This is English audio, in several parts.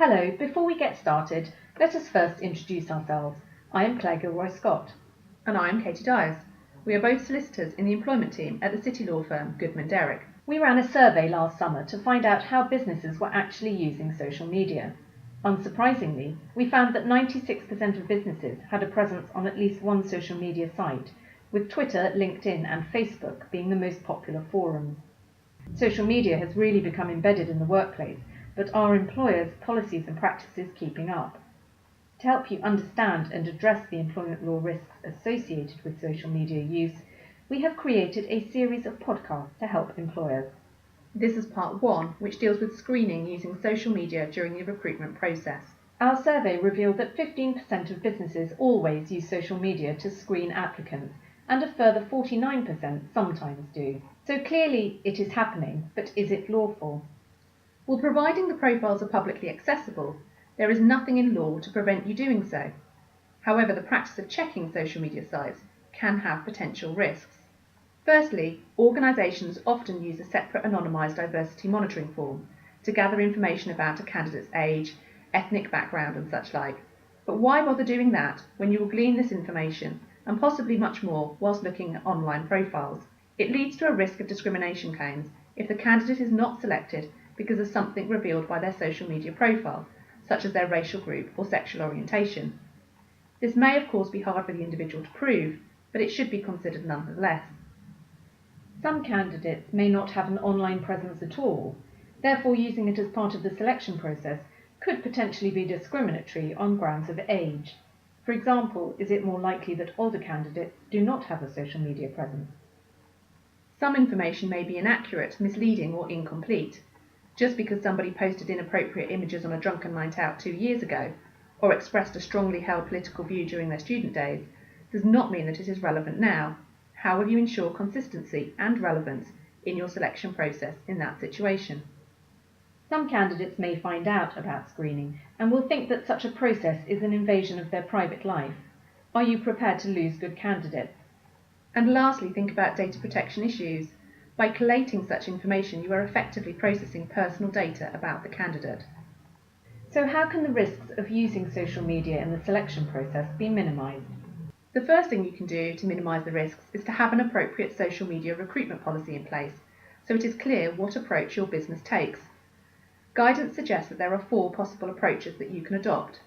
Hello, before we get started, let us first introduce ourselves. I am Claire Gilroy-Scott. And I am Katie Dyers. We are both solicitors in the employment team at the city law firm Goodman Derrick. We ran a survey last summer to find out how businesses were actually using social media. Unsurprisingly, we found that 96% of businesses had a presence on at least one social media site, with Twitter, LinkedIn and Facebook being the most popular forums. Social media has really become embedded in the workplace, but are employers' policies and practices keeping up? To help you understand and address the employment law risks associated with social media use, we have created a series of podcasts to help employers. This is part 1, which deals with screening using social media during the recruitment process. Our survey revealed that 15% of businesses always use social media to screen applicants, and a further 49% sometimes do. So clearly it is happening, but is it lawful? Well, providing the profiles are publicly accessible, there is nothing in law to prevent you doing so. However, the practice of checking social media sites can have potential risks. Firstly, organisations often use a separate anonymised diversity monitoring form to gather information about a candidate's age, ethnic background and such like. But why bother doing that when you will glean this information and possibly much more whilst looking at online profiles? It leads to a risk of discrimination claims if the candidate is not selected because of something revealed by their social media profile, such as their racial group or sexual orientation. This may of course be hard for the individual to prove, but it should be considered nonetheless. Some candidates may not have an online presence at all, therefore using it as part of the selection process could potentially be discriminatory on grounds of age. For example, is it more likely that older candidates do not have a social media presence? Some information may be inaccurate, misleading or incomplete. Just because somebody posted inappropriate images on a drunken night out 2 years ago, or expressed a strongly held political view during their student days, does not mean that it is relevant now. How will you ensure consistency and relevance in your selection process in that situation? Some candidates may find out about screening and will think that such a process is an invasion of their private life. Are you prepared to lose good candidates? And lastly, think about data protection issues. By collating such information, you are effectively processing personal data about the candidate. So how can the risks of using social media in the selection process be minimised? The first thing you can do to minimise the risks is to have an appropriate social media recruitment policy in place, so it is clear what approach your business takes. Guidance suggests that there are 4 possible approaches that you can adopt.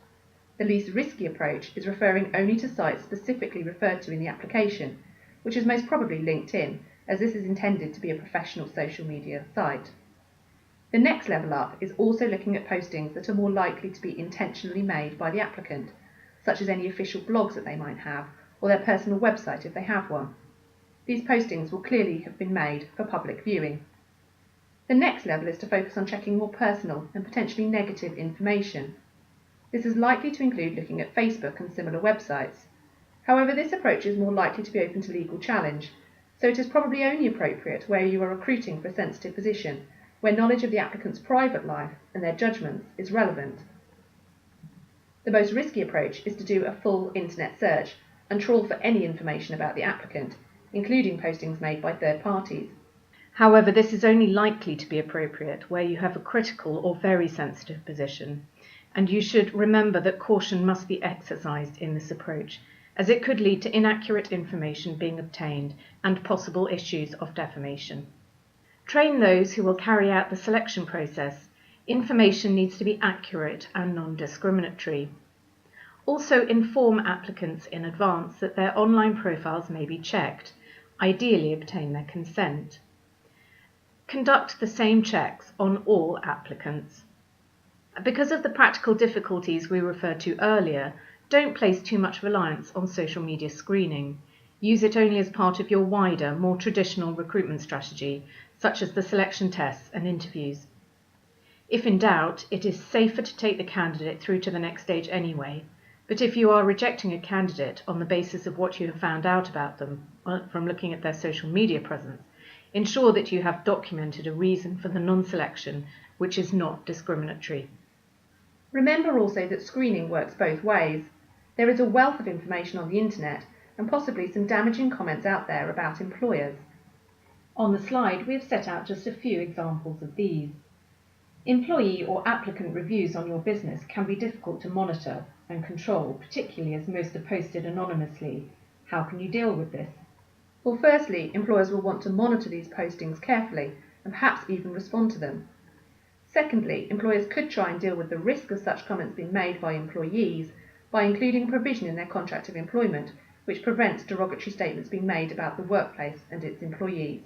The least risky approach is referring only to sites specifically referred to in the application, which is most probably LinkedIn, as this is intended to be a professional social media site. The next level up is also looking at postings that are more likely to be intentionally made by the applicant, such as any official blogs that they might have, or their personal website if they have one. These postings will clearly have been made for public viewing. The next level is to focus on checking more personal and potentially negative information. This is likely to include looking at Facebook and similar websites. However, this approach is more likely to be open to legal challenge, so it is probably only appropriate where you are recruiting for a sensitive position, where knowledge of the applicant's private life and their judgments is relevant. The most risky approach is to do a full internet search and trawl for any information about the applicant, including postings made by third parties. However, this is only likely to be appropriate where you have a critical or very sensitive position, and you should remember that caution must be exercised in this approach, as it could lead to inaccurate information being obtained and possible issues of defamation. Train those who will carry out the selection process. Information needs to be accurate and non-discriminatory. Also inform applicants in advance that their online profiles may be checked. Ideally obtain their consent. Conduct the same checks on all applicants. Because of the practical difficulties we referred to earlier, don't place too much reliance on social media screening. Use it only as part of your wider, more traditional recruitment strategy, such as the selection tests and interviews. If in doubt, it is safer to take the candidate through to the next stage anyway, but if you are rejecting a candidate on the basis of what you have found out about them from looking at their social media presence, ensure that you have documented a reason for the non-selection which is not discriminatory. Remember also that screening works both ways. There is a wealth of information on the internet and possibly some damaging comments out there about employers. On the slide, we have set out just a few examples of these. Employee or applicant reviews on your business can be difficult to monitor and control, particularly as most are posted anonymously. How can you deal with this? Well, firstly, employers will want to monitor these postings carefully and perhaps even respond to them. Secondly, employers could try and deal with the risk of such comments being made by employees by including a provision in their contract of employment which prevents derogatory statements being made about the workplace and its employees.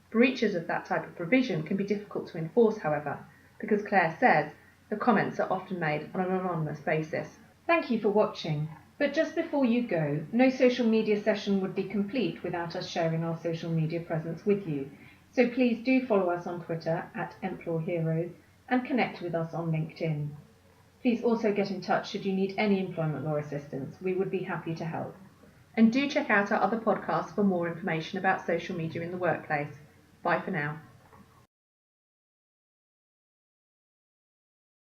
Breaches of that type of provision can be difficult to enforce, however, because Claire says the comments are often made on an anonymous basis. Thank you for watching. But just before you go, no social media session would be complete without us sharing our social media presence with you. So please do follow us on Twitter @EmplawHeroes and connect with us on LinkedIn. Please also get in touch should you need any employment law assistance. We would be happy to help. And do check out our other podcasts for more information about social media in the workplace. Bye for now.